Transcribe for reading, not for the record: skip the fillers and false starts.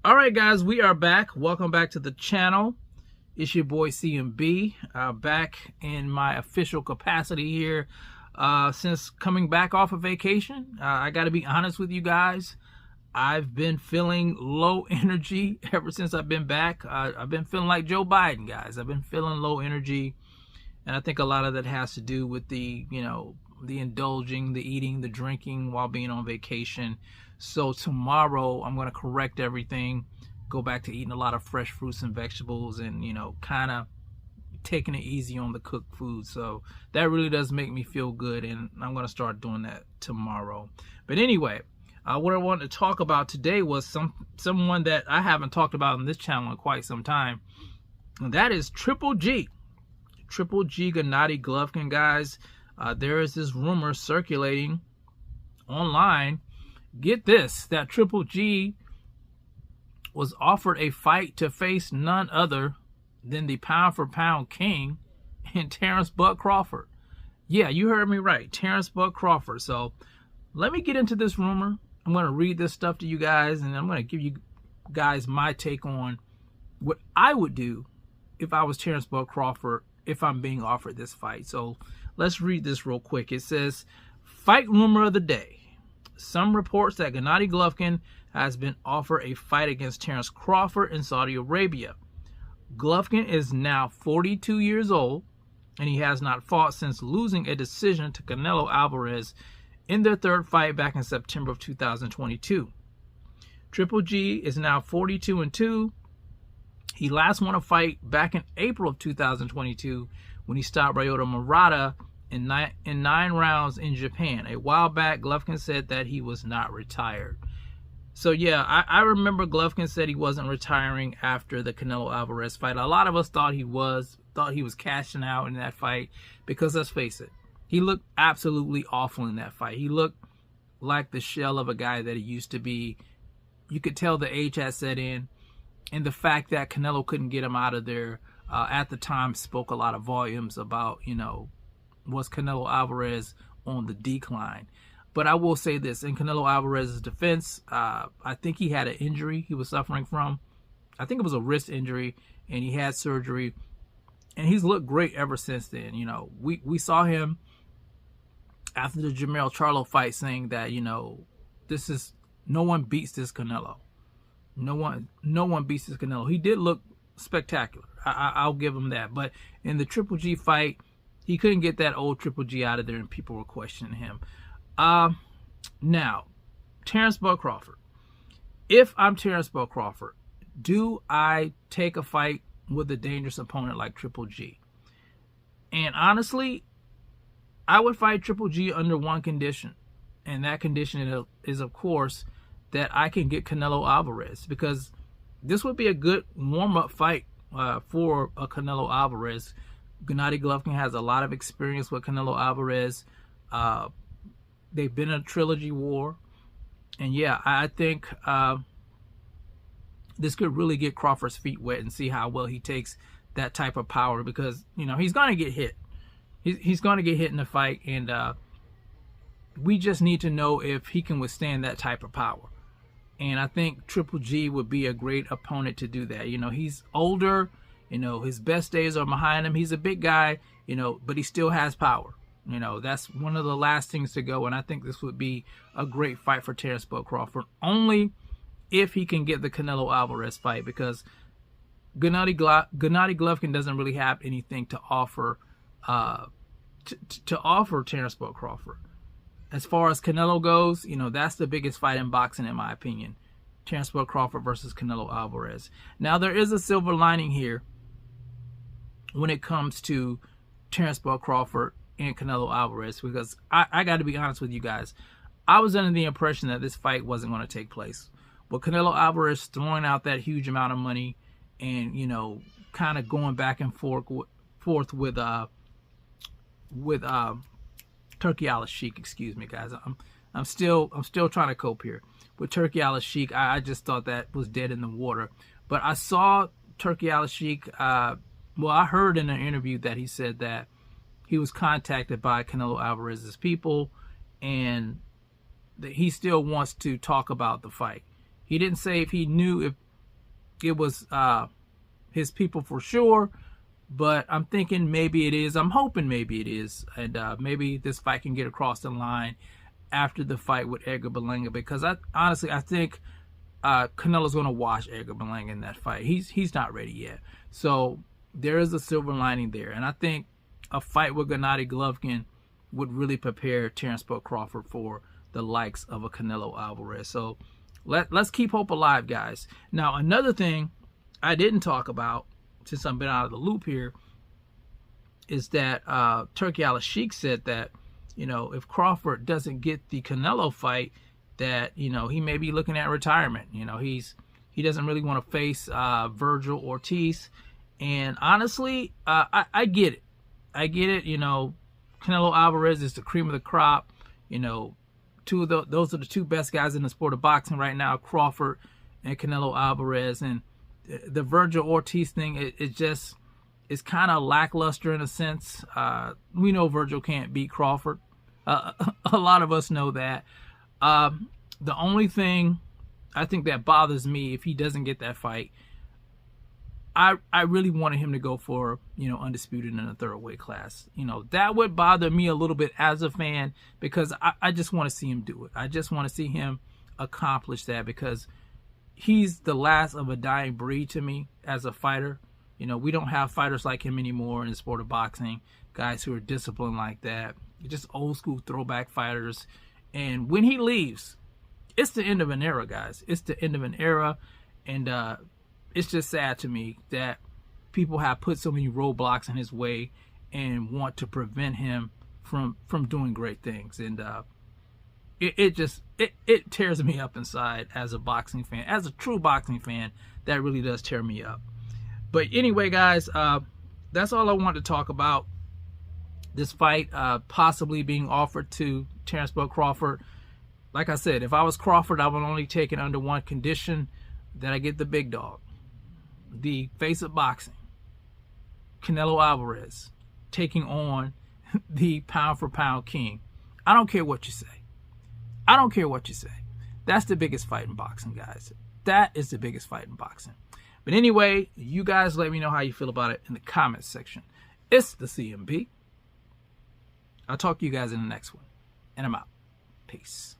All right, guys, we are back. Welcome back to the channel. It's your boy CMB, back in my official capacity here since coming back off of vacation. I got to be honest with you guys. I've been feeling low energy ever since I've been back. I've been feeling like Joe Biden, guys. I've been feeling low energy, and I think a lot of that has to do with the indulging, the eating, the drinking while being on vacation. So tomorrow I'm going to correct everything, go back to eating a lot of fresh fruits and vegetables, and kind of taking it easy on the cooked food. So that really does make me feel good, and I'm going to start doing that tomorrow. But anyway, what I wanted to talk about today was someone that I haven't talked about on this channel in quite some time, and that is Triple G. Triple G Gennady Golovkin, guys. There is this rumor circulating online. Get this, that Triple G was offered a fight to face none other than the pound-for-pound king in Terence Buck Crawford. Yeah, you heard me right, Terence Buck Crawford. So let me get into this rumor. I'm going to read this stuff to you guys, and I'm going to give you guys my take on what I would do if I was Terence Buck Crawford if I'm being offered this fight. So let's read this real quick. It says, fight rumor of the day. Some reports that Gennady Golovkin has been offered a fight against Terence Crawford in Saudi Arabia. Golovkin is now 42 years old, and he has not fought since losing a decision to Canelo Alvarez in their third fight back in September of 2022. Triple G is now 42-2. He last won a fight back in April of 2022 when he stopped Ryota Murata in nine rounds in Japan. A while back, Golovkin said that he was not retired. So yeah, I remember Golovkin said he wasn't retiring after the Canelo Alvarez fight. A lot of us thought he was cashing out in that fight because, let's face it, he looked absolutely awful in that fight. He looked like the shell of a guy that he used to be. You could tell the age had set in, and the fact that Canelo couldn't get him out of there at the time spoke a lot of volumes about, was Canelo Alvarez on the decline. But I will say this, in Canelo Alvarez's defense, I think he had an injury he was suffering from. I think it was a wrist injury, and he had surgery, and he's looked great ever since then. We saw him after the Jermell Charlo fight saying that, no one beats this Canelo. No one beats this Canelo. He did look spectacular. I'll give him that. But in the Triple G fight, he couldn't get that old Triple G out of there, and people were questioning him. Now, Terence Buck Crawford. If I'm Terence Buck Crawford, do I take a fight with a dangerous opponent like Triple G? And honestly, I would fight Triple G under one condition. And that condition is, of course, that I can get Canelo Alvarez, because this would be a good warm-up fight for a Canelo Alvarez. Gennady Golovkin has a lot of experience with Canelo Alvarez. They've been in a trilogy war. And yeah, I think this could really get Crawford's feet wet and see how well he takes that type of power, because, he's going to get hit. He's going to get hit in the fight, and we just need to know if he can withstand that type of power. And I think Triple G would be a great opponent to do that. He's older. His best days are behind him. He's a big guy, but he still has power. That's one of the last things to go. And I think this would be a great fight for Terence Buck Crawford, only if he can get the Canelo Alvarez fight, because Gennady Golovkin doesn't really have anything to offer to offer Terence Buck Crawford. As far as Canelo goes, that's the biggest fight in boxing, in my opinion. Terence Buck Crawford versus Canelo Alvarez. Now, there is a silver lining here when it comes to Terence Buck Crawford and Canelo Alvarez, because I got to be honest with you guys. I was under the impression that this fight wasn't going to take place. But Canelo Alvarez throwing out that huge amount of money and, kind of going back and forth with Turki Al-Sheikh, excuse me, guys. I'm still trying to cope here with Turki Al-Sheikh. I just thought that was dead in the water. But I saw Turki Al-Sheikh. I heard in an interview that he said that he was contacted by Canelo Alvarez's people, and that he still wants to talk about the fight. He didn't say if he knew it was his people for sure, but I'm thinking maybe it is. I'm hoping maybe it is, and maybe this fight can get across the line after the fight with Edgar Berlanga, because honestly I think Canelo's going to wash Edgar Berlanga in that fight. He's not ready yet, so there is a silver lining there, and I think a fight with Gennady Golovkin would really prepare Terence Crawford for the likes of a Canelo Alvarez. So let's keep hope alive, guys. Now, another thing I didn't talk about, since I've been out of the loop here, is that Turki Al-Sheikh said that, you know, if Crawford doesn't get the Canelo fight, that, you know, he may be looking at retirement. You know, he doesn't really want to face Virgil Ortiz. And honestly, I get it. I get it. You know, Canelo Alvarez is the cream of the crop. You know, those are the two best guys in the sport of boxing right now, Crawford and Canelo Alvarez. And the Virgil Ortiz thing, it's kind of lackluster in a sense. We know Virgil can't beat Crawford. A lot of us know that. The only thing I think that bothers me, if he doesn't get that fight, I really wanted him to go for, you know, undisputed in a third weight class. You know, that would bother me a little bit as a fan, because I just want to see him do it. I just want to see him accomplish that, because he's the last of a dying breed to me as a fighter. You know, we don't have fighters like him anymore in the sport of boxing, guys who are disciplined like that, just old school throwback fighters. And when he leaves, it's the end of an era, guys. It's the end of an era. And it's just sad to me that people have put so many roadblocks in his way and want to prevent him from doing great things. And it tears me up inside as a boxing fan. As a true boxing fan, that really does tear me up. But anyway, guys, that's all I wanted to talk about. This fight possibly being offered to Terence Crawford. Like I said, if I was Crawford, I would only take it under one condition: that I get the big dog, the face of boxing, Canelo Alvarez, taking on the pound-for-pound king. I don't care what you say. I don't care what you say. That's the biggest fight in boxing, guys. That is the biggest fight in boxing. But anyway, you guys let me know how you feel about it in the comments section. It's the CMB. I'll talk to you guys in the next one. And I'm out. Peace.